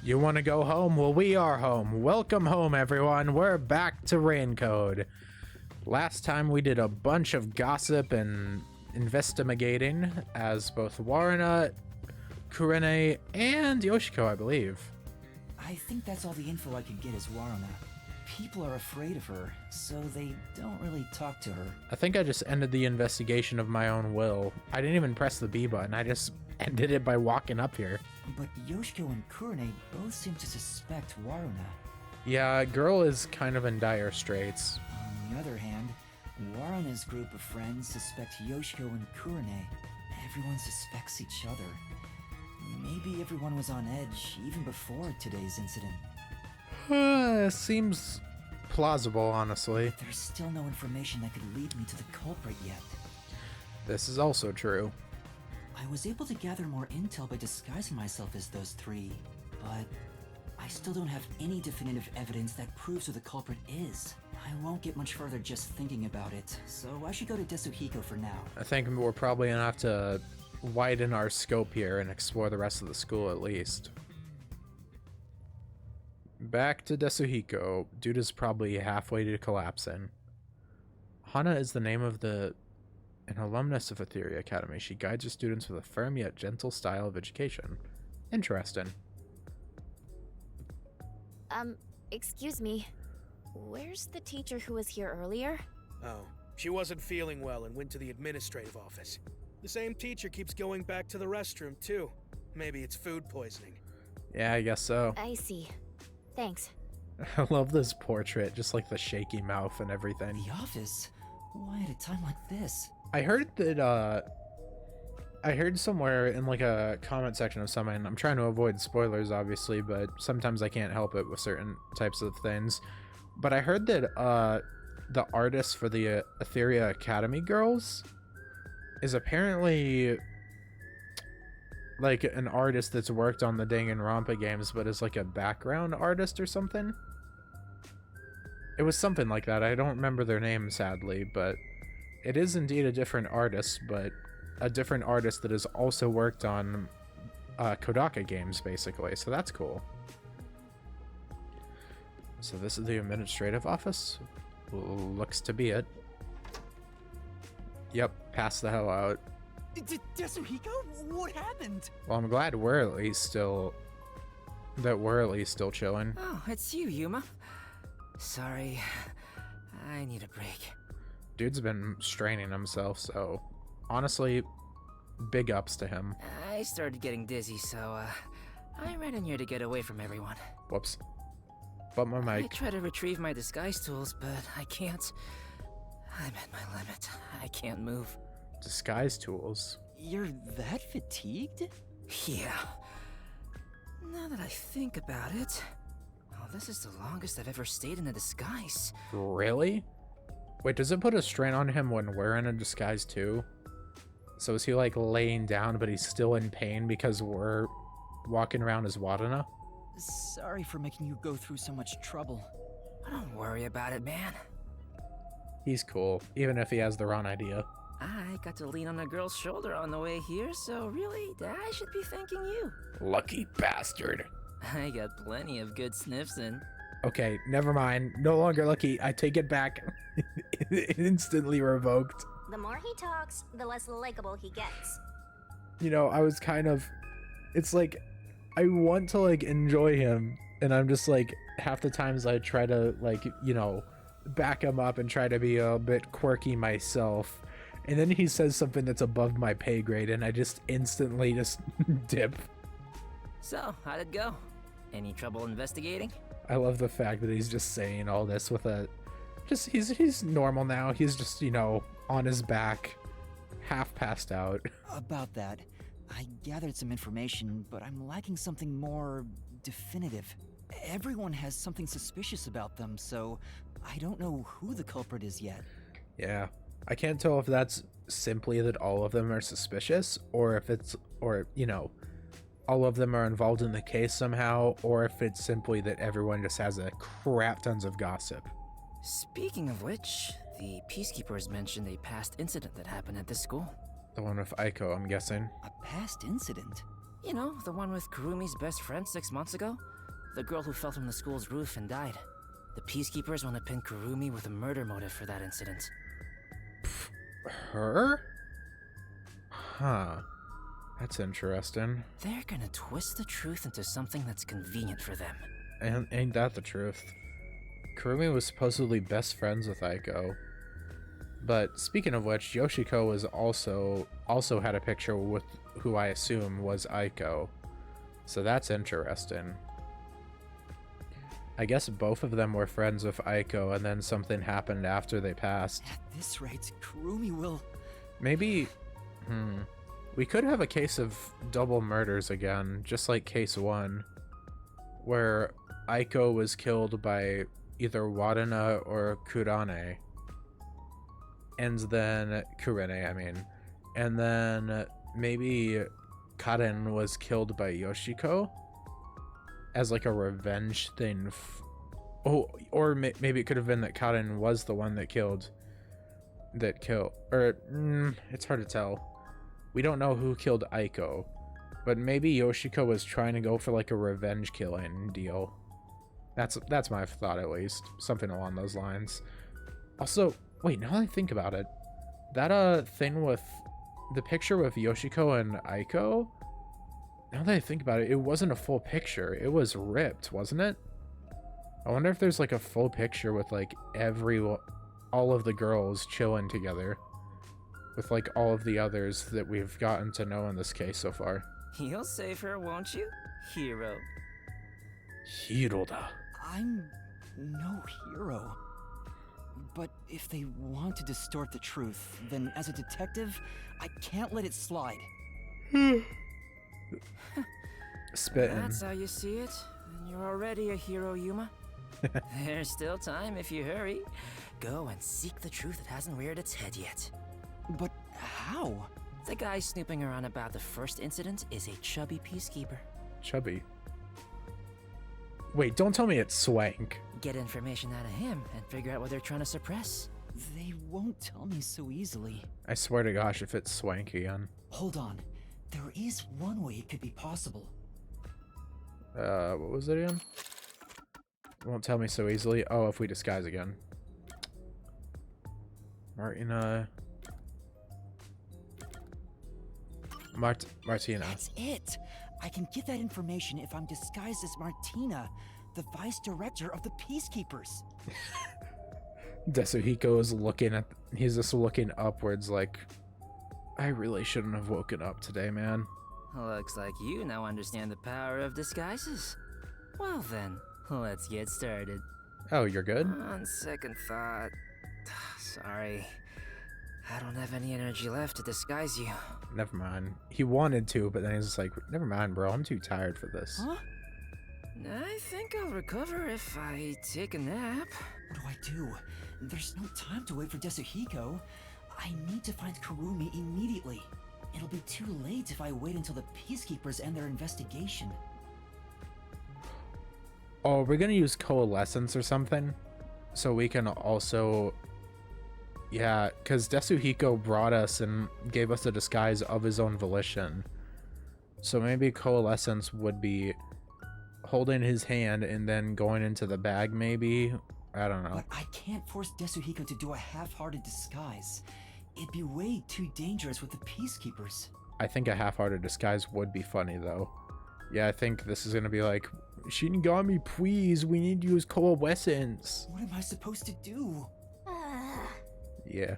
You want to go home? Well, we are home. Welcome home, everyone. We're back to Rain Code. Last time we did a bunch of gossip and investigating as both Waruna, Kurene, and Yoshiko, I believe. I think that's all the info I could get is Waruna. People are afraid of her, so they don't really talk to her. I think I just ended the investigation of my own will. I didn't even press the B button. I just ended it by walking up here. But Yoshiko and Kurene both seem to suspect Waruna. Yeah, girl is kind of in dire straits. On the other hand, Waruna's group of friends suspect Yoshiko and Kurene. Everyone suspects each other. Maybe everyone was on edge even before today's incident. Seems plausible, honestly. There's still no information that could lead me to the culprit yet. This is also true. I was able to gather more intel by disguising myself as those three, but I still don't have any definitive evidence that proves who the culprit is. I won't get much further just thinking about it, so I should go to Desuhiko for now. I think we're probably gonna have to widen our scope here and explore the rest of the school at least. Back to Desuhiko. Dude is probably halfway to collapsing. Hana is the name of an alumnus of Etheria Academy. She guides her students with a firm yet gentle style of education. Interesting. Excuse me. Where's the teacher who was here earlier? Oh, she wasn't feeling well and went to the administrative office. The same teacher keeps going back to the restroom, too. Maybe it's food poisoning. Yeah, I guess so. I see. Thanks. I love this portrait, just like the shaky mouth and everything. The office? Why at a time like this? I heard that, I heard somewhere in like a comment section of someone, I'm trying to avoid spoilers obviously, but sometimes I can't help it with certain types of things. But I heard that the artist for the Etheria Academy girls is apparently like an artist that's worked on the Danganronpa games, but is like a background artist or something. It was something like that. I don't remember their name, sadly, but it is indeed a different artist, but a different artist that has also worked on Kodaka games, basically. So that's cool. So this is the administrative office. Looks to be it. Yep, pass the hell out. Desuhiko? What happened? Well, I'm glad we're at least still chilling. Oh, it's you, Yuma. Sorry, I need a break. Dude's been straining himself, so honestly, big ups to him. I started getting dizzy, so I ran in here to get away from everyone. Whoops. But my I mic. try to retrieve my disguise tools, but I can't. I'm at my limit. I can't move. Disguise tools. You're that fatigued? Yeah. Now that I think about it, well, this is the longest I've ever stayed in a disguise. Really? Wait, does it put a strain on him when we're in a disguise too? So is he like laying down, but he's still in pain because we're walking around as Wadana? Sorry for making you go through so much trouble. Don't worry about it, man. He's cool, even if he has the wrong idea. I got to lean on a girl's shoulder on the way here, so really, I should be thanking you. Lucky bastard. I got plenty of good sniffs in. Okay, never mind. No longer lucky. I take it back. Instantly revoked. The more he talks, the less likable he gets. You know, I was kind of... It's like, I want to, like, enjoy him. And I'm just, like, half the times I try to, like, you know, back him up and try to be a bit quirky myself. And then he says something that's above my pay grade, and I just instantly just dip. So, how'd it go? Any trouble investigating? I love the fact that he's just saying all this with a... Just, he's normal now. He's just, you know, on his back, half passed out. About that, I gathered some information, but I'm lacking something more definitive. Everyone has something suspicious about them, so I don't know who the culprit is yet. Yeah. I can't tell if that's simply that all of them are suspicious, or if it's, or, you know, all of them are involved in the case somehow, or if it's simply that everyone just has a crap tons of gossip. Speaking of which, the Peacekeepers mentioned a past incident that happened at this school. The one with Aiko, I'm guessing. A past incident? You know, the one with Kurumi's best friend 6 months ago? The girl who fell from the school's roof and died. The Peacekeepers want to pin Kurumi with a murder motive for that incident. Her? Huh. That's interesting. They're gonna twist the truth into something that's convenient for them. And ain't that the truth? Kurumi was supposedly best friends with Aiko. But speaking of which, Yoshiko was also had a picture with who I assume was Aiko. So that's interesting. I guess both of them were friends with Aiko and then something happened after they passed. At this rate, Kurumi will... Maybe... We could have a case of double murders again, just like case 1. Where Aiko was killed by either Wadana or Kurane. And then... Kurene, I mean. And then maybe Karen was killed by Yoshiko? As like a revenge thing. Or maybe it could have been that Karen was the one that killed... Or, it's hard to tell. We don't know who killed Aiko. But maybe Yoshiko was trying to go for like a revenge killing deal. That's my thought, at least. Something along those lines. Also, wait, now that I think about it, that thing with the picture with Yoshiko and Aiko, now that I think about it, it wasn't a full picture. It was ripped, wasn't it? I wonder if there's like a full picture with like all of the girls chilling together with like all of the others that we've gotten to know in this case so far. You'll save her, won't you, hero? Hiroda. I'm no hero. But if they want to distort the truth, then as a detective, I can't let it slide. Spitting. That's how you see it. And you're already a hero, Yuma. There's still time if you hurry. Go and seek the truth that hasn't reared its head yet. But how? The guy snooping around about the first incident is a chubby peacekeeper. Chubby. Wait, don't tell me it's Swank. Get information out of him and figure out what they're trying to suppress. They won't tell me so easily. I swear to gosh, if it's Swank again. Hold on. There is one way it could be possible. What was it again? Won't tell me so easily. Oh, if we disguise again. Martina. That's it. I can get that information if I'm disguised as Martina, the vice director of the Peacekeepers. Desuhiko is he's just looking upwards like, I really shouldn't have woken up today, man. Looks like you now understand the power of disguises. Well then, let's get started. Oh, you're good? On second thought... Sorry. I don't have any energy left to disguise you. Never mind. He wanted to, but then he's just like, never mind, bro. I'm too tired for this. Huh? I think I'll recover if I take a nap. What do? There's no time to wait for Desuhiko. I need to find Kurumi immediately. It'll be too late if I wait until the Peacekeepers end their investigation. Oh, we're gonna use coalescence or something? So we can also... Yeah, because Desuhiko brought us and gave us a disguise of his own volition. So maybe coalescence would be holding his hand and then going into the bag, maybe? I don't know. But I can't force Desuhiko to do a half-hearted disguise. It'd be way too dangerous with the Peacekeepers. I think a half-hearted disguise would be funny, though. Yeah, I think this is going to be like, Shinigami, please, we need to use coalescence. What am I supposed to do? Yeah.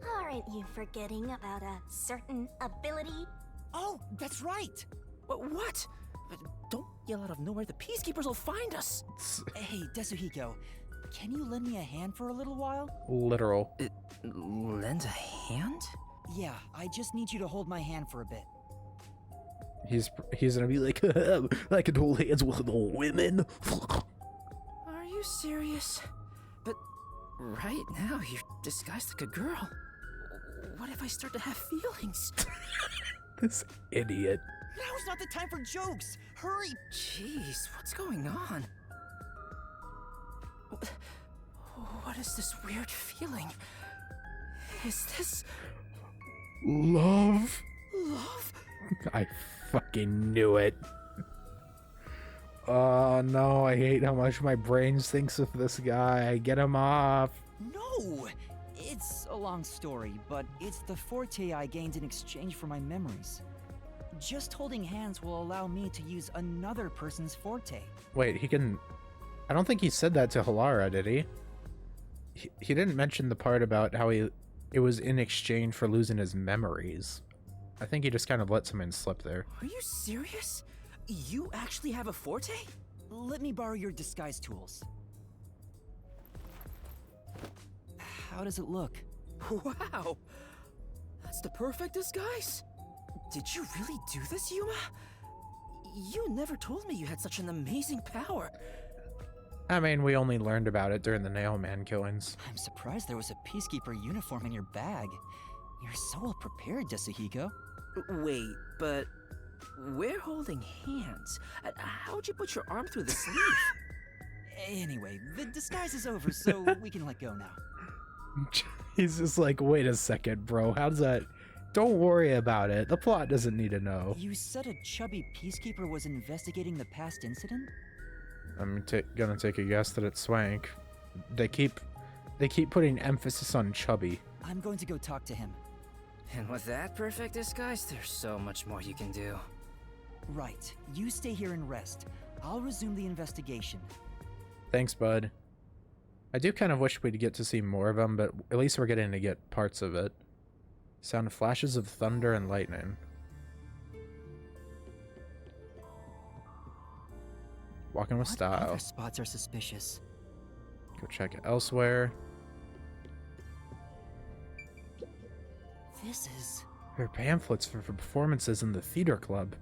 Aren't you forgetting about a certain ability? Oh, that's right! What? Don't yell out of nowhere, the Peacekeepers will find us! Hey, Desuhiko, can you lend me a hand for a little while? Literal. Lend a hand? Yeah, I just need you to hold my hand for a bit. He's gonna be like, I can hold hands with the women. Are you serious? But right now, you're disguised like a girl. What if I start to have feelings? This idiot. Now's not the time for jokes! Hurry! Jeez, what's going on? What is this weird feeling? Is this... Love? love? I fucking knew it. Oh no, I hate how much my brain thinks of this guy. Get him off. No! It's a long story, but it's the forte I gained in exchange for my memories. Just holding hands will allow me to use another person's forte. Wait, he can... I don't think he said that to Halara, did he? He didn't mention the part about how it was in exchange for losing his memories. I think he just kind of let something slip there. Are you serious? You actually have a forte? Let me borrow your disguise tools. How does it look? Wow! That's the perfect disguise! Did you really do this, Yuma? You never told me you had such an amazing power. I mean, we only learned about it during the Nailman killings. I'm surprised there was a peacekeeper uniform in your bag. You're so well prepared, Desuhiko. Wait, but we're holding hands. How'd you put your arm through the sleeve? Anyway, the disguise is over, so we can let go now. He's just like, wait a second, bro. How's that? Don't worry about it. The plot doesn't need to know. You said a chubby peacekeeper was investigating the past incident? I'm gonna take a guess that it's Swank. They keep putting emphasis on chubby. I'm going to go talk to him. And with that perfect disguise, there's so much more you can do. Right. You stay here and rest. I'll resume the investigation. Thanks, bud. I do kind of wish we'd get to see more of them, but at least we're getting to get parts of it. Sound flashes of thunder and lightning. Walking with What style. other spots are suspicious? Go check elsewhere. This is... There are pamphlets for performances in the theater club.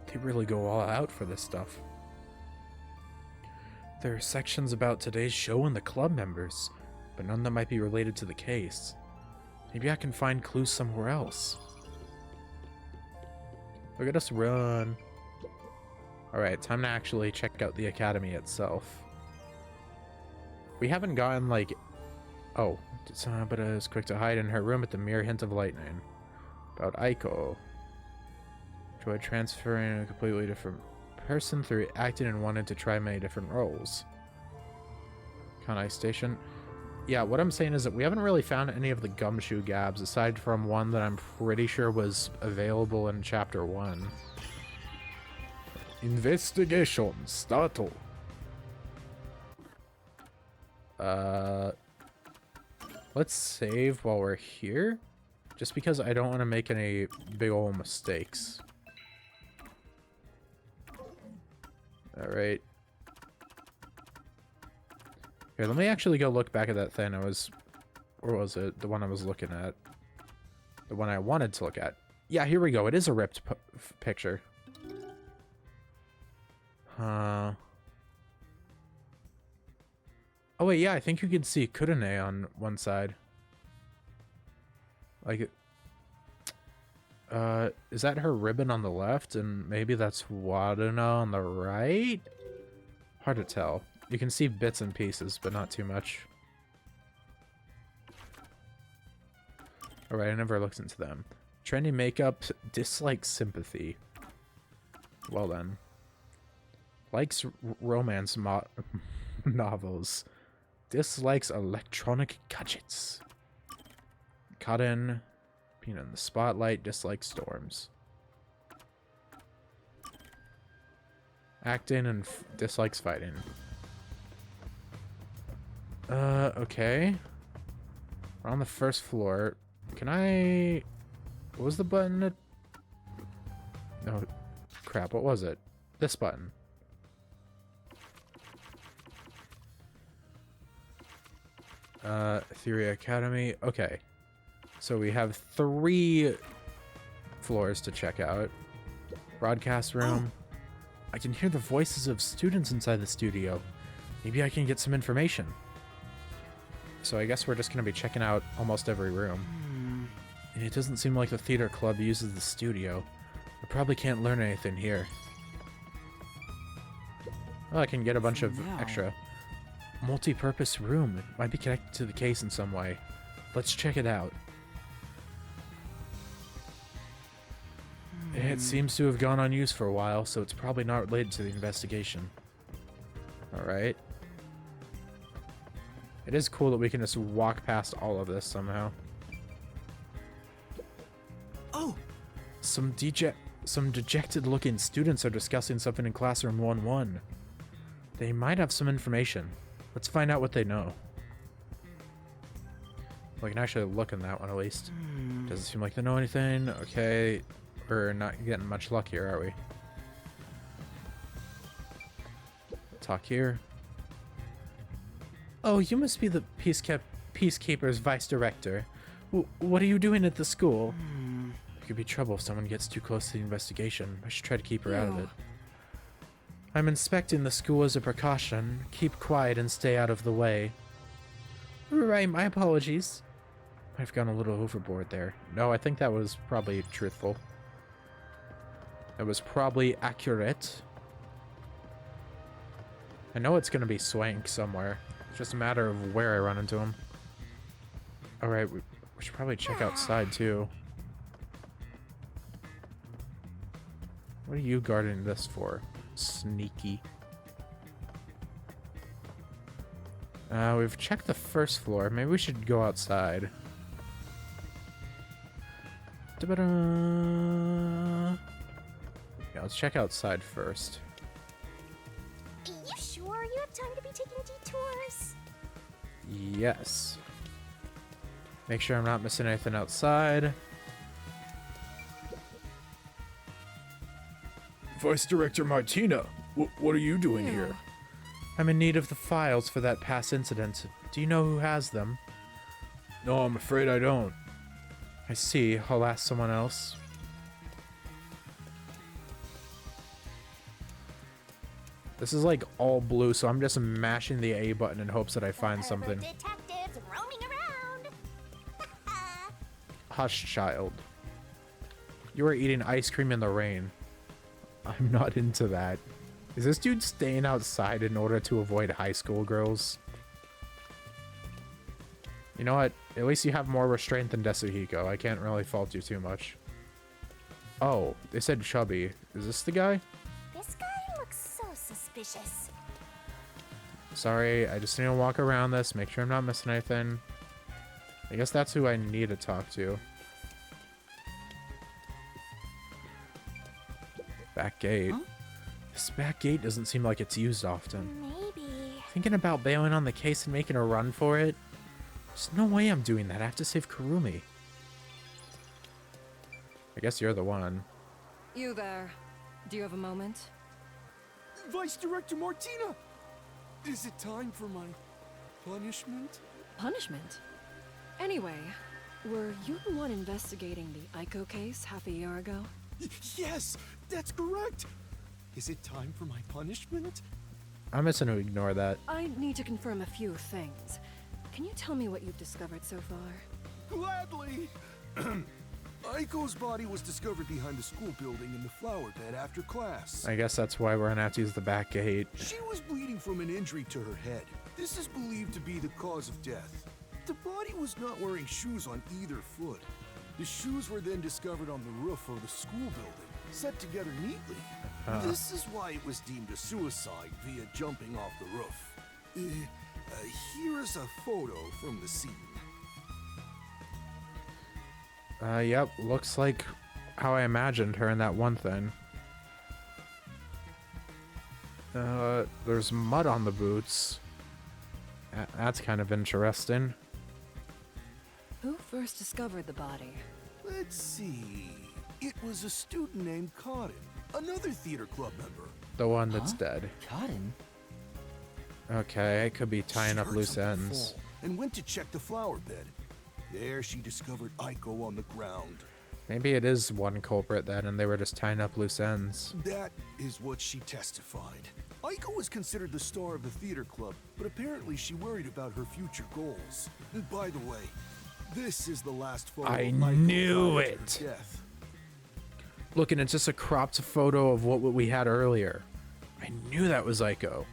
They really go all out for this stuff. There are sections about today's show and the club members, but none that might be related to the case. Maybe I can find clues somewhere else. Look at us run. Alright, time to actually check out the academy itself. We haven't gotten, like... Oh, but is quick to hide in her room at the mere hint of lightning. About Aiko. Tried transferring a completely different person through acting and wanted to try many different roles. Kanai Station. Yeah, what I'm saying is that we haven't really found any of the gumshoe gabs aside from one that I'm pretty sure was available in Chapter 1. Investigation start. Let's save while we're here, just because I don't want to make any big ol' mistakes. Alright. Here, let me actually go look back at that thing I was... Or was it? The one I was looking at. The one I wanted to look at. Yeah, here we go. It is a ripped picture. Oh wait, yeah, I think you can see Kurune on one side. Like, is that her ribbon on the left? And maybe that's Waduna on the right? Hard to tell. You can see bits and pieces, but not too much. Alright, I never looked into them. Trendy makeup, dislikes sympathy. Well then. Likes romance novels. Dislikes electronic gadgets. Cotton, being in the spotlight, dislikes storms. Acting and dislikes fighting. Okay. We're on the first floor. Can I... What was the button? No, crap, what was it? This button. Theory Academy. Okay. So we have 3 floors to check out. Broadcast room. I can hear the voices of students inside the studio. Maybe I can get some information. So I guess we're just going to be checking out almost every room. It doesn't seem like the theater club uses the studio. I probably can't learn anything here. Well, I can get a bunch of extra. Multi-purpose room. It might be connected to the case in some way. Let's check it out. It seems to have gone unused for a while, so it's probably not related to the investigation. Alright. It is cool that we can just walk past all of this somehow. Oh! Some dejected-looking students are discussing something in classroom 1-1. They might have some information. Let's find out what they know. We can actually look in that one at least. Doesn't seem like they know anything. Okay, we're not getting much luck here, are we? Talk here. Oh, you must be the Peacekeeper's vice director. What are you doing at the school? There could be trouble if someone gets too close to the investigation. I should try to keep her out of it. I'm inspecting the school as a precaution. Keep quiet and stay out of the way. Right, my apologies. I've gone a little overboard there. No, I think that was probably truthful. That was probably accurate. I know it's going to be Swank somewhere. It's just a matter of where I run into him. Alright, we should probably check outside too. What are you guarding this for? Sneaky. We've checked the first floor. Maybe we should go outside. Da-ba-da. Yeah, let's check outside first. You sure you have time to be taking detours? Yes. Make sure I'm not missing anything outside. Vice Director Martina, what are you doing here? I'm in need of the files for that past incident. Do you know who has them? No, I'm afraid I don't. I see. I'll ask someone else. This is like all blue, so I'm just mashing the A button in hopes that I find something. Detectives roaming around. Hush, child. You are eating ice cream in the rain. I'm not into that. Is this dude staying outside in order to avoid high school girls? You know what? At least you have more restraint than Desuhiko. I can't really fault you too much. Oh, they said chubby. Is this the guy? This guy looks so suspicious. Sorry, I just need to walk around this, make sure I'm not missing anything. I guess that's who I need to talk to. Back gate. Huh? This back gate doesn't seem like it's used often. Maybe. Thinking about bailing on the case and making a run for it? There's no way I'm doing that. I have to save Kurumi. I guess you're the one. You there. Do you have a moment? Vice Director Martina! Is it time for my punishment? Punishment? Anyway, were you the one investigating the Aiko case half a year ago? Yes, that's correct! Is it time for my punishment? I'm just gonna ignore that. I need to confirm a few things. Can you tell me what you've discovered so far? Gladly! Aiko's body was discovered behind the school building in the flower bed after class. I guess that's why we're gonna have to use the back gate. She was bleeding from an injury to her head. This is believed to be the cause of death. The body was not wearing shoes on either foot. The shoes were then discovered on the roof of the school building, set together neatly. This is why it was deemed a suicide via jumping off the roof. Here is a photo from the scene. Yep, looks like how I imagined her in that one thing. There's mud on the boots. That's kind of interesting. Who first discovered the body? Let's see. It was a student named Cotton, another theater club member. The one that's dead. Cotton? Okay, I could be tying She up heard loose something ends. fall and went to check the flower bed. There she discovered Aiko on the ground. Maybe it is one culprit then, and they were just tying up loose ends. That is what she testified. Aiko was considered the star of the theater club, but apparently she worried about her future goals. And by the way, this is the last photo I of Aiko knew prior to her it. death. Look, and it's just a cropped photo of what we had earlier. I knew that was Aiko.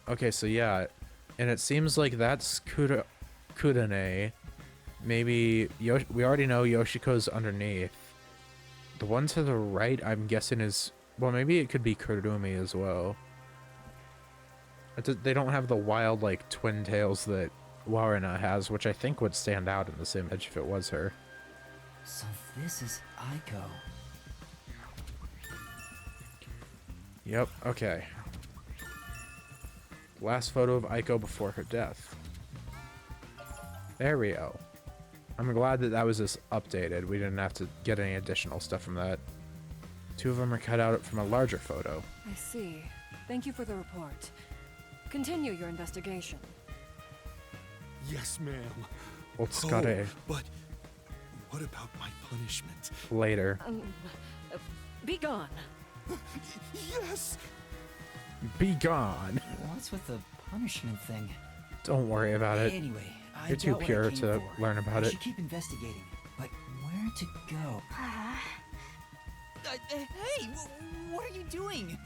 Okay, so yeah, and it seems like that's Kudane. Maybe we already know Yoshiko's underneath. The one to the right, I'm guessing is... Well, maybe it could be Kurumi as well. They don't have the wild, like, twin tails that Warina has, which I think would stand out in this image if it was her. So this is Aiko. Yep, okay. Last photo of Aiko before her death. There we go. I'm glad that that was just updated. We didn't have to get any additional stuff from that. Two of them are cut out from a larger photo. I see. Thank you for the report. Continue your investigation. Yes, ma'am. Well, Scotty, But what about my punishment? later. Be gone. Yes! Be gone. What's with the punishment thing? Don't worry about it. Anyway, I You're too got what I pure came to for. learn about I it. should keep investigating, but where to go? Hey, what are you doing?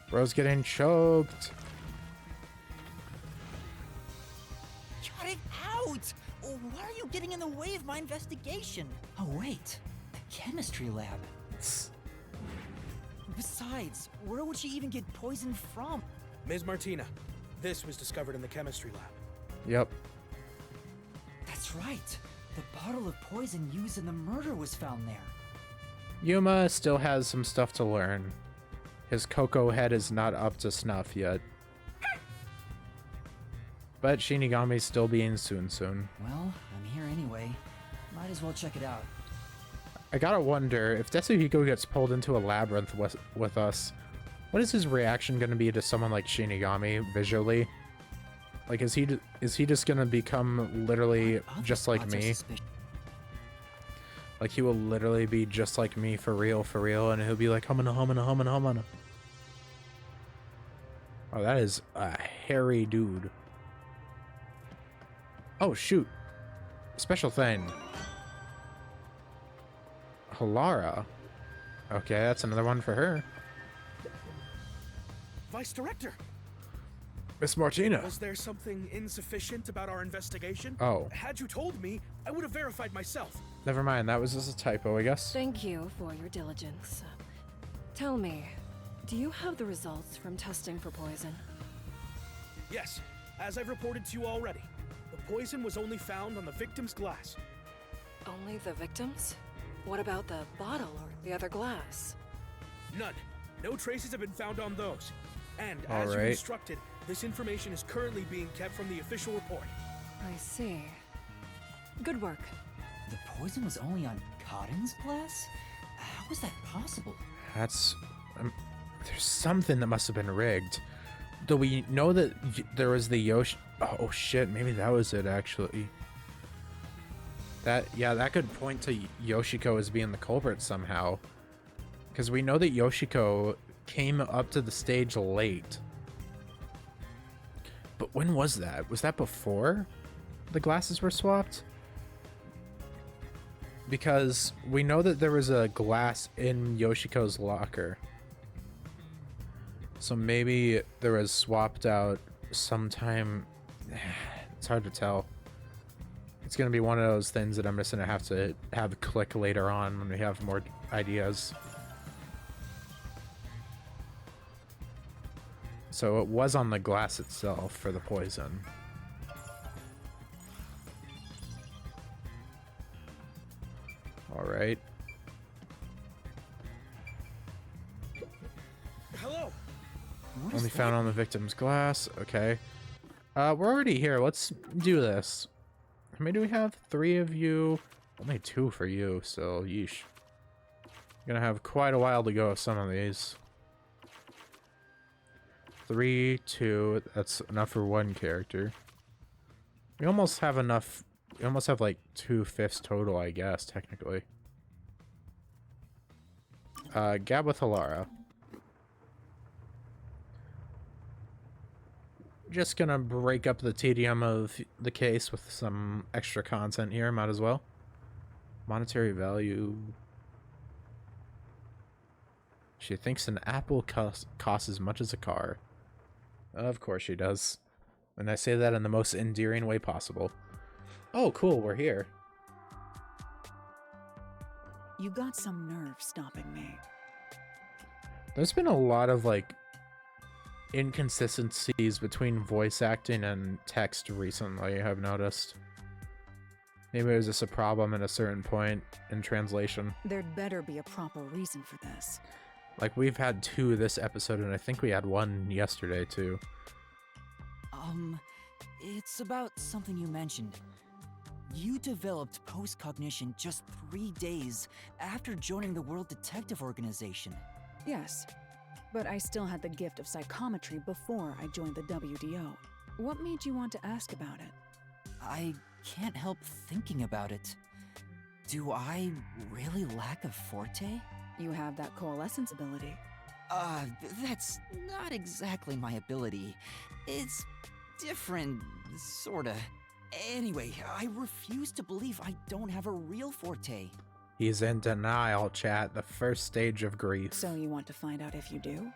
Bro's getting choked. Cut it out! Why are you getting in the way of my investigation? Oh wait, the chemistry lab. Besides, where would she even get poison from? Ms. Martina, this was discovered in the chemistry lab. Yep. That's right. The bottle of poison used in the murder was found there. Yuma still has some stuff to learn. His Coco head is not up to snuff yet. But Shinigami's still being soon. Well, I'm here anyway. Might as well check it out. I gotta wonder, if Desuhiko gets pulled into a labyrinth with us, what is his reaction gonna be to someone like Shinigami visually? Like, is he just gonna become literally Other just like thoughts are me? suspicious. Like, he will literally be just like me for real, and he'll be like, humana. Oh, that is a hairy dude. Oh, shoot. Special thing. Halara. Okay, that's another one for her. Vice Director, Miss Martina. was there something insufficient about our investigation? Oh, Had you told me, I would have verified myself. never mind. That was just a typo, I guess. Thank you for your diligence. Tell me, do you have the results from testing for poison? Yes, as I've reported to you already, the poison was only found on the victim's glass. Only the victims? What about the bottle or the other glass? None. No traces have been found on those. And All as you right. instructed, this information is currently being kept from the official report. I see. Good work. The poison was only on Cotton's glass? How is that possible? That's... there's something that must have been rigged. Though we know that there was the Yoshi... Oh, shit. Maybe that was it, actually. That could point to Yoshiko as being the culprit somehow. Because we know that Yoshiko came up to the stage late. But when was that? Was that before the glasses were swapped? Because we know that there was a glass in Yoshiko's locker. So maybe there was swapped out sometime. It's hard to tell. It's going to be one of those things that I'm just going to have click later on when we have more ideas. So it was on the glass itself for the poison. All right. Hello. What is Only that? found on the victim's glass. Okay. We're already here. Let's do this. How many do we have? 3 of you. Only 2 for you, so yeesh. Gonna have quite a while to go with some of these. 3, 2. That's enough for 1 character. We almost have enough. We almost have like 2/5 total, I guess, technically. Gab with Halara. Just gonna break up the tedium of the case with some extra content here, might as well. Monetary value. She thinks an apple costs as much as a car. Of course she does. And I say that in the most endearing way possible. Oh, cool, we're here. You got some nerve stopping me. There's been a lot of, like, inconsistencies between voice acting and text recently, I've noticed. Maybe it was just a problem at a certain point in translation. There'd better be a proper reason for this. Like, we've had 2 this episode, and I think we had 1 yesterday, too. It's about something you mentioned. You developed post-cognition just 3 days after joining the World Detective Organization. Yes, but I still had the gift of psychometry before I joined the WDO. What made you want to ask about it? I can't help thinking about it. Do I really lack a forte? You have that coalescence ability. That's not exactly my ability. It's different, sorta. Anyway, I refuse to believe I don't have a real forte. He's in denial, chat. The first stage of grief. So you want to find out if you do?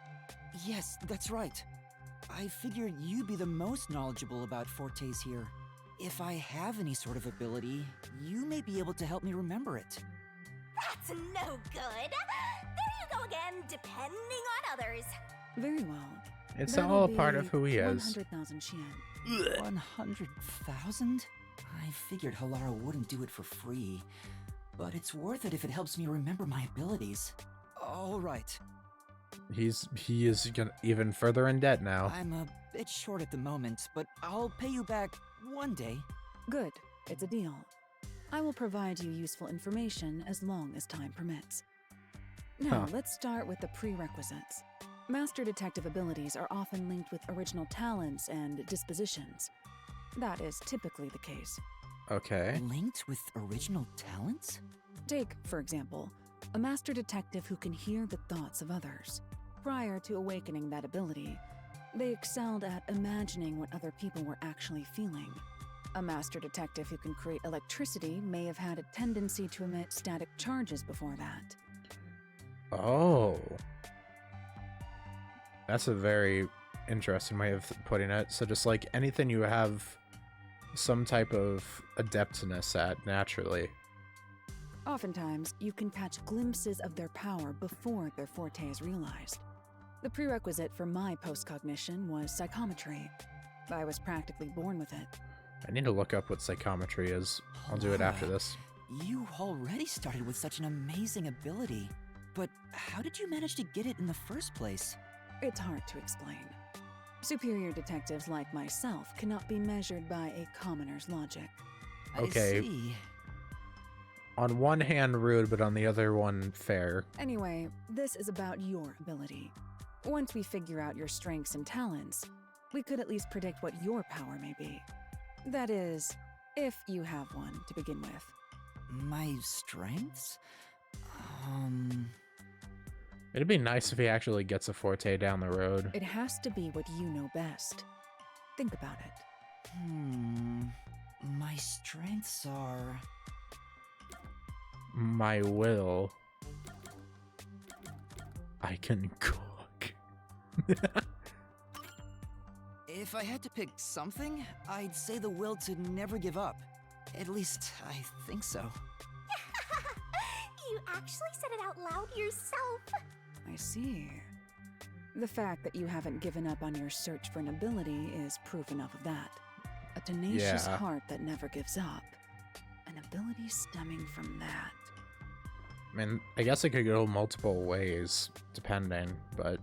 Yes, that's right. I figured you'd be the most knowledgeable about fortes here. If I have any sort of ability, you may be able to help me remember it. That's no good. There you go again, depending on others. Very well. It's That'll all a be part of who he is. 100,000 Shien. 100,000? I figured Halara wouldn't do it for free. But it's worth it if it helps me remember my abilities. All right. He is even further in debt now. I'm a bit short at the moment, but I'll pay you back one day. Good. It's a deal. I will provide you useful information as long as time permits. Now, let's start with the prerequisites. Master detective abilities are often linked with original talents and dispositions. That is typically the case. Okay. Linked with original talents? Take, for example, a master detective who can hear the thoughts of others. Prior to awakening that ability, they excelled at imagining what other people were actually feeling. A master detective who can create electricity may have had a tendency to emit static charges before that. Oh. That's a very interesting way of putting it. So just like anything you have some type of adeptness at naturally. Oftentimes, you can catch glimpses of their power before their forte is realized. The prerequisite for my post-cognition was psychometry. I was practically born with it. I need to look up what psychometry is. I'll do it after this. You already started with such an amazing ability. But how did you manage to get it in the first place? It's hard to explain. Superior detectives like myself cannot be measured by a commoner's logic. Okay. I see. On one hand rude, but on the other one fair. Anyway, this is about your ability. Once we figure out your strengths and talents, we could at least predict what your power may be. That is, if you have one to begin with. My strengths? It'd be nice if he actually gets a forte down the road. It has to be what you know best. Think about it. My strengths are... My will. I can cook. If I had to pick something, I'd say the will to never give up. At least, I think so. You actually said it out loud yourself. I see. The fact that you haven't given up on your search for an ability is proof enough of that. A tenacious heart that never gives up. An ability stemming from that. I mean, I guess it could go multiple ways, depending, but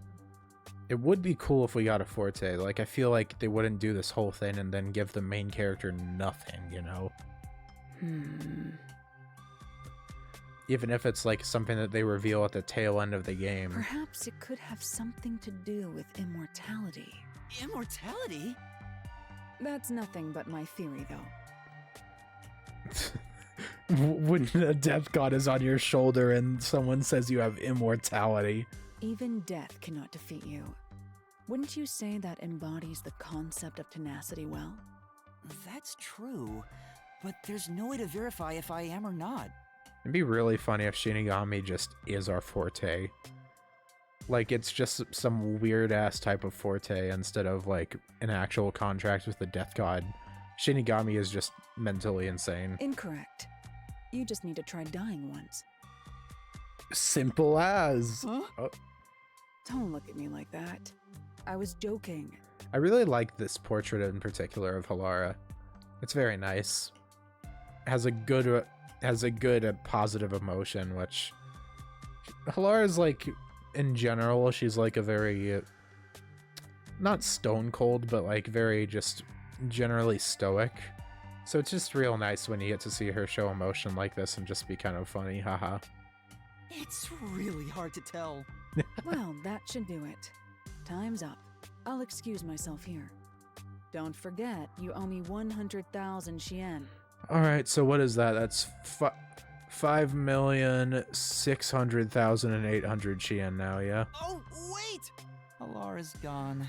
it would be cool if we got a forte. Like, I feel like they wouldn't do this whole thing and then give the main character nothing, you know? Even if it's like something that they reveal at the tail end of the game. Perhaps it could have something to do with immortality. Immortality? That's nothing but my theory, though. When a death god is on your shoulder and someone says you have immortality. Even death cannot defeat you. Wouldn't you say that embodies the concept of tenacity well? That's true, but there's no way to verify if I am or not. It'd be really funny if Shinigami just is our forte. Like, it's just some weird-ass type of forte instead of, like, an actual contract with the death god. Shinigami is just mentally insane. Incorrect. You just need to try dying once. Simple as. Huh? Oh, Don't look at me like that. I was joking. I really like this portrait in particular of Halara. It's very nice. Has a good positive emotion, which Halara's like, in general, she's like a very, not stone cold, but like very just generally stoic. So it's just real nice when you get to see her show emotion like this and just be kind of funny, haha. It's really hard to tell. Well, that should do it. Time's up. I'll excuse myself here. Don't forget, you owe me 100,000 Xian. Alright, so what is that? That's 5,600,800 Xian now, yeah? Oh, wait! Alara's gone.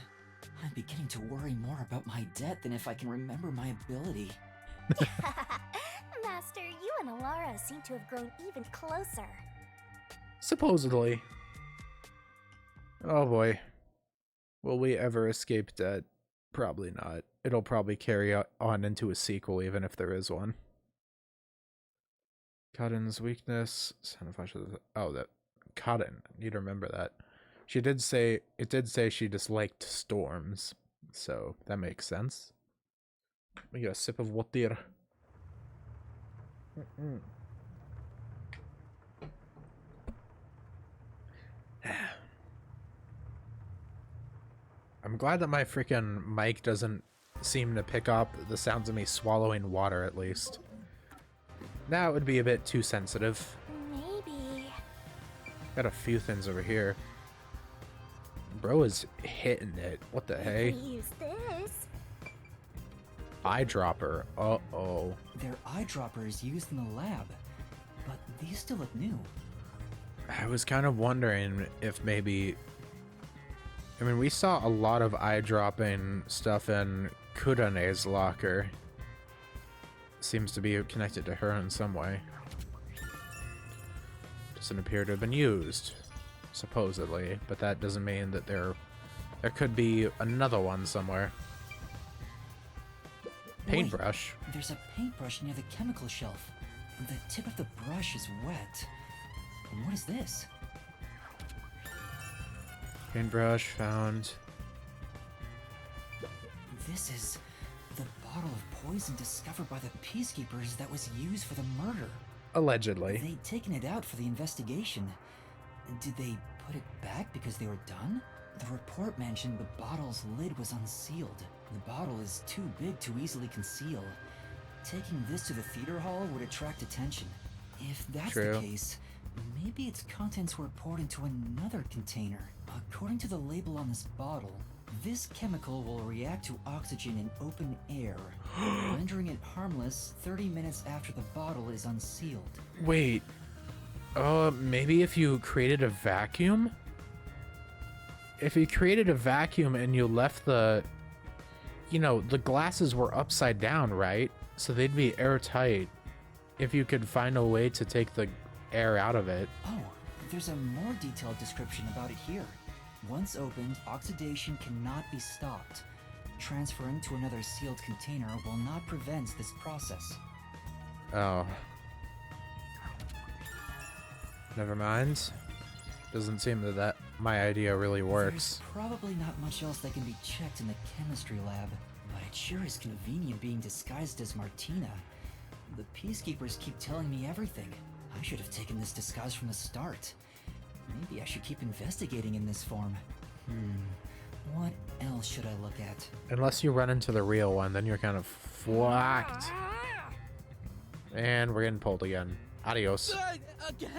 I'm beginning to worry more about my debt than if I can remember my ability. Master, you and Alara seem to have grown even closer. Supposedly. Oh boy. Will we ever escape debt? Probably not. It'll probably carry on into a sequel, even if there is one. Cotton's weakness. Oh, that Cotton. Need to remember that. It did say she disliked storms, so that makes sense. We get a sip of water. I'm glad that my freaking mic doesn't seem to pick up the sounds of me swallowing water, at least. That would be a bit too sensitive. Maybe. Got a few things over here. Bro is hitting it. What the hey? We use this. Eyedropper. Uh-oh. They're eyedroppers used in the lab, but these still look new. I was kind of wondering if maybe... I mean, we saw a lot of eye-dropping stuff in Kurane's locker. Seems to be connected to her in some way. Doesn't appear to have been used, supposedly, but that doesn't mean that there could be another one somewhere. Paintbrush. Wait, there's a paintbrush near the chemical shelf. The tip of the brush is wet. And what is this? Paintbrush found. This is the bottle of poison discovered by the peacekeepers that was used for the murder. Allegedly. They'd taken it out for the investigation. Did they put it back because they were done? The report mentioned the bottle's lid was unsealed. The bottle is too big to easily conceal. Taking this to the theater hall would attract attention. If that's True. the case, maybe its contents were poured into another container. According to the label on this bottle, this chemical will react to oxygen in open air, rendering it harmless 30 minutes after the bottle is unsealed. Wait. Maybe if you created a vacuum? If you created a vacuum and you left the... You know, the glasses were upside down, right? So they'd be airtight. If you could find a way to take the air out of it. Oh, there's a more detailed description about it here. Once opened, oxidation cannot be stopped. Transferring to another sealed container will not prevent this process. Oh. Never mind. Doesn't seem that my idea really works. There's probably not much else that can be checked in the chemistry lab, but it sure is convenient being disguised as Martina. The peacekeepers keep telling me everything. I should have taken this disguise from the start. Maybe I should keep investigating in this form. What else should I look at? Unless you run into the real one, then you're kind of fucked. And we're getting pulled again. Adios. Again?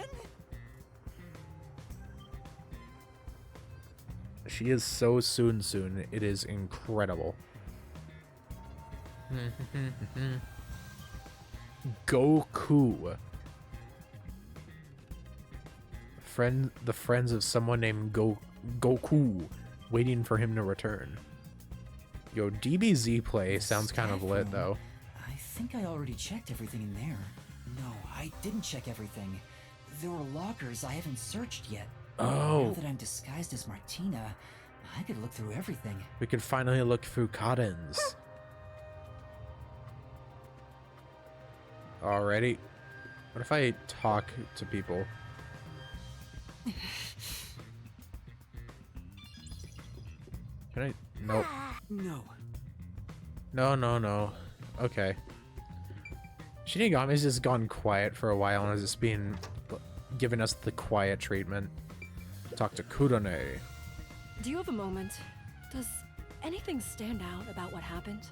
She is so soon. It is incredible. Goku. The friends of someone named Goku, waiting for him to return. Yo, DBZ play sounds kind of lit though. I think I already checked everything in there. No, I didn't check everything. There were lockers I haven't searched yet. Oh. Now that I'm disguised as Martina, I could look through everything. We could finally look through Cotton's. Alrighty. What if I talk to people? Can I? Nope. No. No. Okay. Shinigami's just gone quiet for a while and is just being giving us the quiet treatment. Talk to Kurone. Do you have a moment? Does anything stand out about what happened?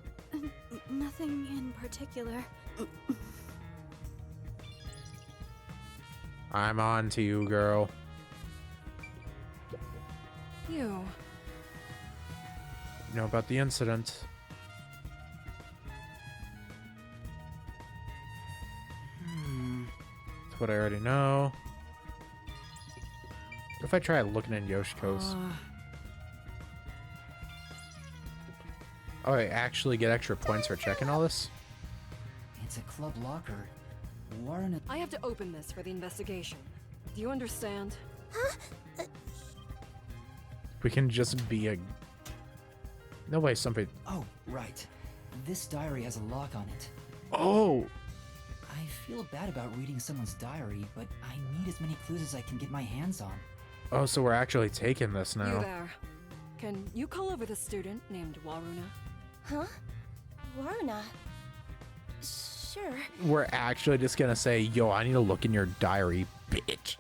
Nothing in particular. I'm on to you, girl. You. You know about the incident. That's what I already know. What if I try looking in Yoshiko's? Oh, I actually get extra points for checking all this? It's a club locker. Warren. I have to open this for the investigation. Do you understand? We can just be a... No way, somebody... Oh, right. This diary has a lock on it. Oh! I feel bad about reading someone's diary, but I need as many clues as I can get my hands on. Oh, so we're actually taking this now. You there. Can you call over the student named Waruna? Huh? Waruna? Sure. We're actually just gonna say, yo, I need to look in your diary, bitch.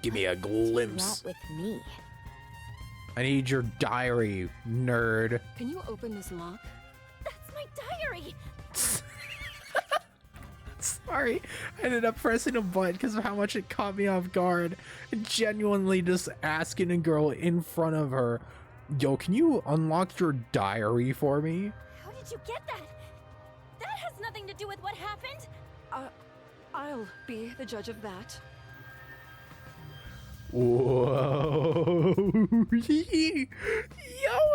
Give me a glimpse. Not with me. I need your diary, nerd. Can you open this lock? That's my diary! Sorry, I ended up pressing a button because of how much it caught me off guard. Genuinely just asking a girl in front of her, yo, can you unlock your diary for me? How did you get that? That has nothing to do with what happened! I'll be the judge of that. Whoa. Yo,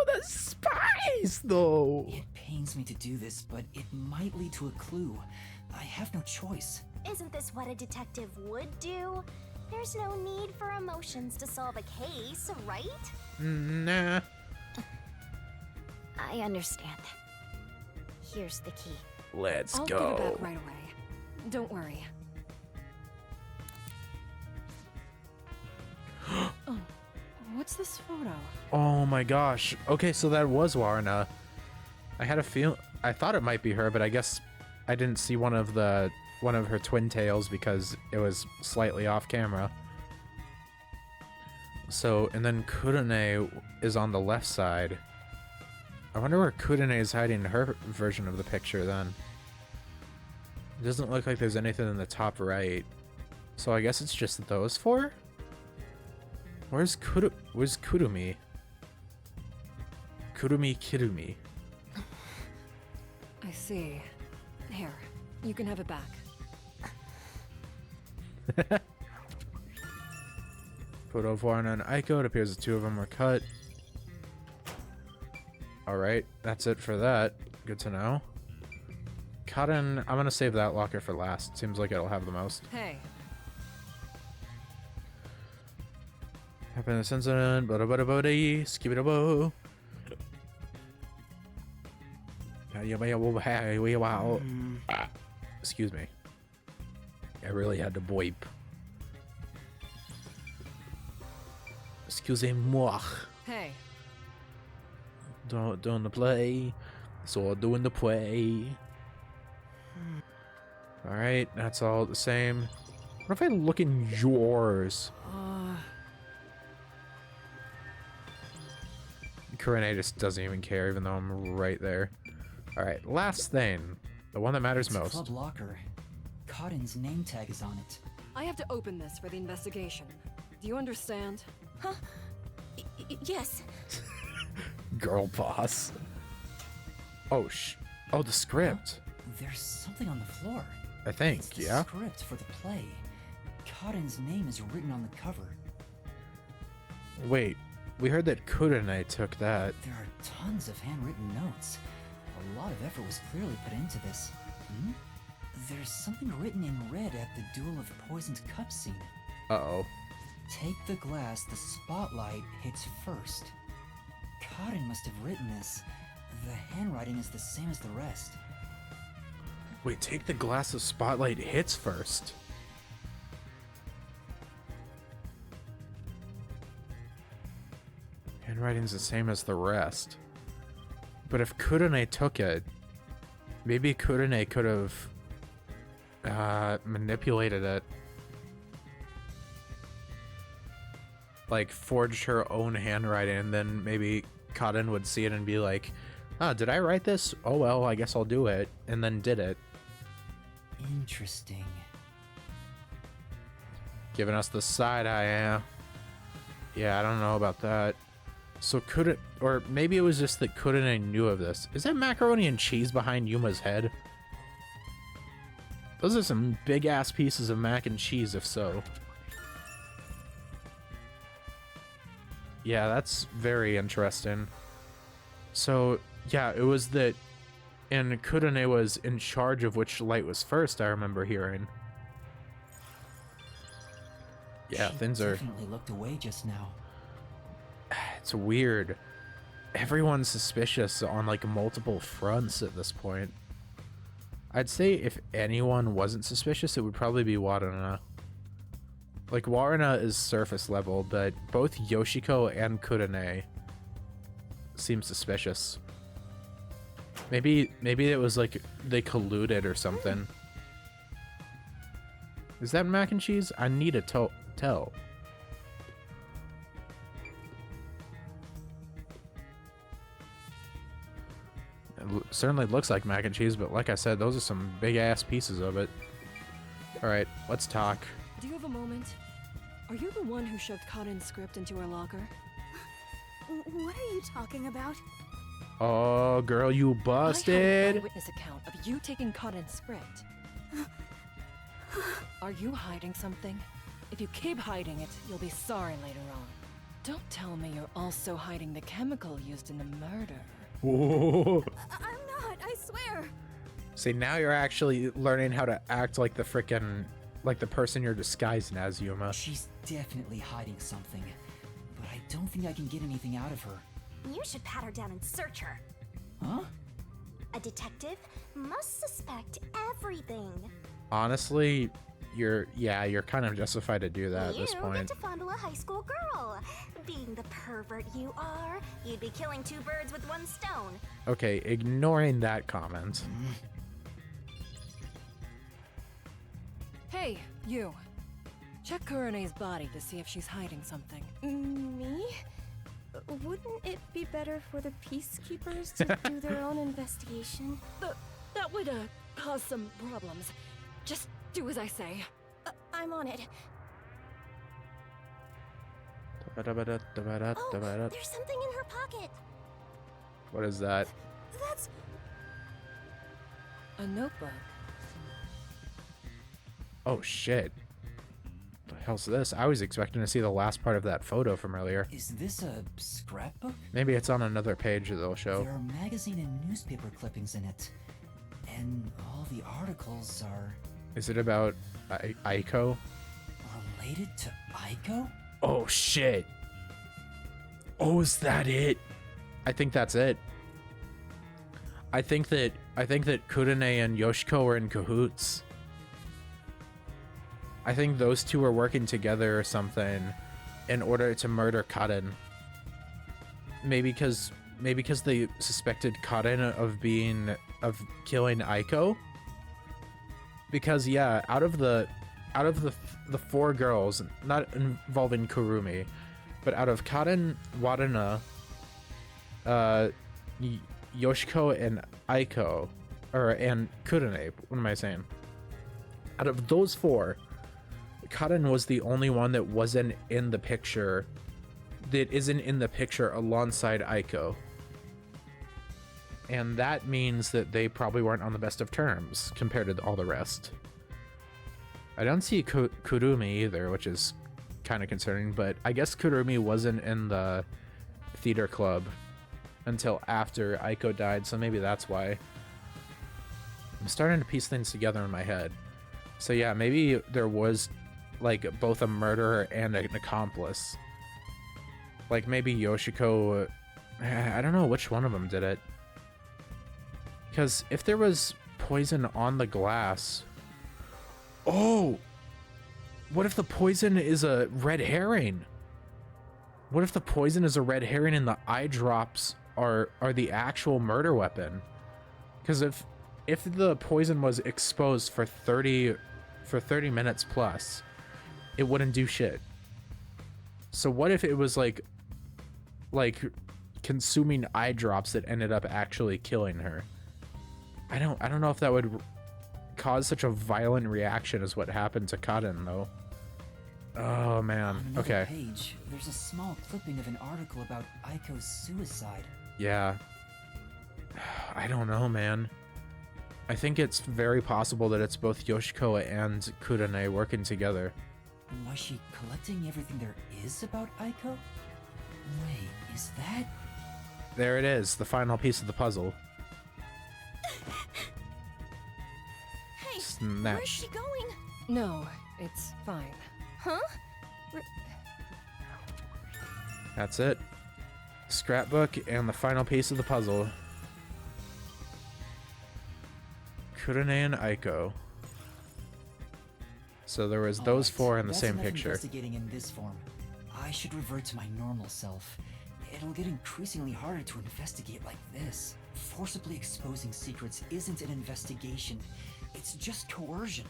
the spice, though. It pains me to do this, but it might lead to a clue. I have no choice. Isn't this what a detective would do? There's no need for emotions to solve a case, right? Nah. I understand. Here's the key. Let's I'll go. give it back right away. Don't worry. Oh, what's this photo? Oh my gosh. Okay, so that was Warna. I had a feel. I thought it might be her, but I guess I didn't see one of her twin tails because it was slightly off camera. So, and then Kurone is on the left side. I wonder where Kurone is hiding her version of the picture then. It doesn't look like there's anything in the top right. So I guess it's just those four? Where's Kurumi? Kirumi. I see. Here, you can have it back. Photo of Warren and Aiko. It appears the two of them were cut. Alright, that's it for that. Good to know. Cotton, I'm gonna save that locker for last. Seems like it'll have the most. Hey. Happened this incident. Skibidi-bo. Excuse me. I really had to wipe. Excusez-moi. Hey. Doing the play. So doing the play. Alright, that's all the same. What if I look in yours? Kurone just doesn't even care, even though I'm right there. Alright, last thing. The one that matters It's a most. club locker. Cotton's name tag is on it. I have to open this for the investigation. Do you understand? Huh? Yes. Girl boss. Oh, oh, the script. There's something on the floor. I think, It's the yeah? script for the play. Cotton's name is written on the cover. Wait, we heard that Kurone took that. There are tons of handwritten notes. A lot of effort was clearly put into this. There's something written in red at the Duel of Poisoned Cup scene. Uh-oh. Take the glass the spotlight hits first. Cotton must have written this. The handwriting is the same as the rest. Wait, take the glass of spotlight hits first. Handwriting's the same as the rest. But if Kurone took it, maybe Kurone could have manipulated it. Like, forged her own handwriting, and then maybe Kaden would see it and be like, ah, did I write this? Oh well, I guess I'll do it. And then did it. Interesting. Giving us the side eye, yeah, I don't know about that. So could it, or maybe it was just that Kurone knew of this. Is that macaroni and cheese behind Yuma's head? Those are some big ass pieces of mac and cheese, if so. Yeah, that's very interesting. So, yeah, it was that, and Kurone was in charge of which light was first, I remember hearing. Yeah, things are... definitely looked away just now. It's weird. Everyone's suspicious on, like, multiple fronts at this point. I'd say if anyone wasn't suspicious, it would probably be Waruna. Like, Waruna is surface level, but both Yoshiko and Kurone seem suspicious. Maybe it was like they colluded or something. Is that mac and cheese? I need to tell. It certainly looks like mac and cheese, but like I said, those are some big ass pieces of it. Alright, let's talk. Do you have a moment? Are you the one who shoved Kaden's script into her locker? What are you talking about? Oh, girl, you I have busted! an eyewitness account of you taking Kaden's script. Are you hiding something? If you keep hiding it, you'll be sorry later on. Don't tell me you're also hiding the chemical used in the murder. Whoa. I'm not, I swear. See, now you're actually learning how to act like the frickin', like the person you're disguising as, Yuma. She's definitely hiding something, but I don't think I can get anything out of her. You should pat her down and search her. Huh? A detective must suspect everything. Honestly, you're kind of justified to do that at this You point. get to fondle a high school girl. Being the pervert you are, you'd be killing two birds with one stone. Okay, ignoring that comment. Hey, you. Check Kurone's body to see if she's hiding something. Me? Wouldn't it be better for the peacekeepers to do their own investigation? That would, cause some problems. Just do as I say. I'm on it. Oh, there's something in her pocket. What is that? That's... A notebook. Oh shit. What the hell's this? I was expecting to see the last part of that photo from earlier. Is this a scrapbook? Maybe it's on another page that they'll show. There are magazine and newspaper clippings in it. And all the articles are... Is it about Aiko? related to Aiko? Oh shit. Oh, is that it? I think that's it. I think that Kurone and Yoshiko were in cahoots. I think those two were working together or something in order to murder Kaden. Maybe because they suspected Kaden of killing Aiko. Because yeah, out of the four girls, not involving Kurumi, but out of Kaden, Waruna, Yoshiko, and Aiko, and Kurone, what am I saying? Out of those four, Kaden was the only one that wasn't in the picture, that isn't in the picture alongside Aiko. And that means that they probably weren't on the best of terms compared to all the rest. I don't see Kurumi either, which is kind of concerning, but I guess Kurumi wasn't in the theater club until after Aiko died, so maybe that's why. I'm starting to piece things together in my head. So yeah, maybe there was like both a murderer and an accomplice. Like maybe Yoshiko, I don't know which one of them did it. Because if there was poison on the glass... Oh! What if the poison is a red herring? What if the poison is a red herring and the eye drops are the actual murder weapon? Because if the poison was exposed for 30 minutes plus, it wouldn't do shit. So what if it was like consuming eye drops that ended up actually killing her? I don't know if that would cause such a violent reaction as what happened to Kaden though. Oh man. On another Okay. page, there's a small clipping of an article about Aiko's suicide. Yeah. I don't know, man. I think it's very possible that it's both Yoshiko and Kurane working together. Was she collecting everything there is about Aiko? Wait, is that... There it is, the final piece of the puzzle. Hey, Snap. where's she going? No, it's fine. Huh? That's it. Scrapbook and the final piece of the puzzle. Kurane and Aiko. So there was those four in the That's same enough picture. Investigating in this form. I should revert to my normal self. It'll get increasingly harder to investigate like this. Forcibly exposing secrets isn't an investigation. It's just coercion.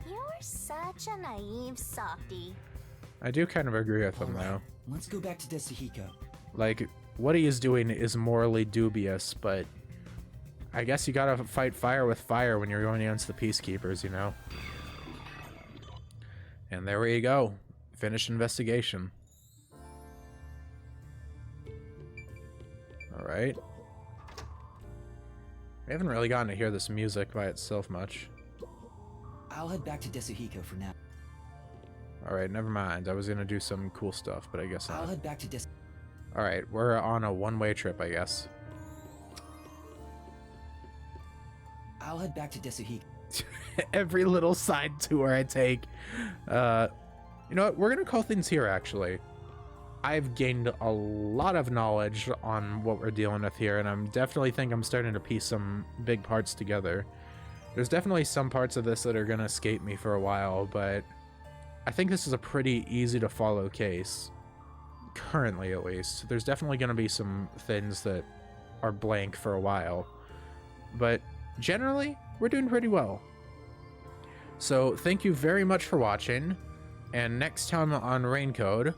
You're such a naive softie. I do kind of agree with him Alright, though. let's go back to Desuhiko. Like, what he is doing is morally dubious, but I guess you gotta fight fire with fire when you're going against the Peacekeepers, you know? And there we go. Finished investigation. Alright. We haven't really gotten to hear this music by itself much. I'll head back to Desuhiko for now. Alright, never mind. I was gonna do some cool stuff, but I guess I'll not. head back to Des... Alright, we're on a one-way trip, I guess. I'll head back to Desuhiko. Every little side tour I take. You know what? We're gonna call things here, actually. I've gained a lot of knowledge on what we're dealing with here, and I'm definitely think I'm starting to piece some big parts together. There's definitely some parts of this that are gonna escape me for a while, but I think this is a pretty easy to follow case. Currently, at least. There's definitely gonna be some things that are blank for a while, but generally, we're doing pretty well. So thank you very much for watching, and next time on Raincode,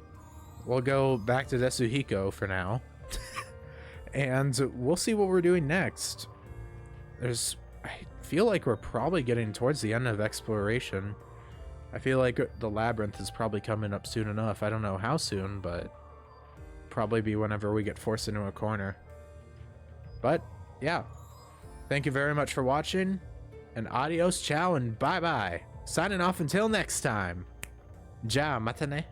we'll go back to Desuhiko for now, and we'll see what we're doing next. I feel like we're probably getting towards the end of exploration. I feel like the labyrinth is probably coming up soon enough. I don't know how soon, but probably be whenever we get forced into a corner. But yeah, thank you very much for watching, and adios, ciao, and bye-bye. Signing off until next time. Ja matane.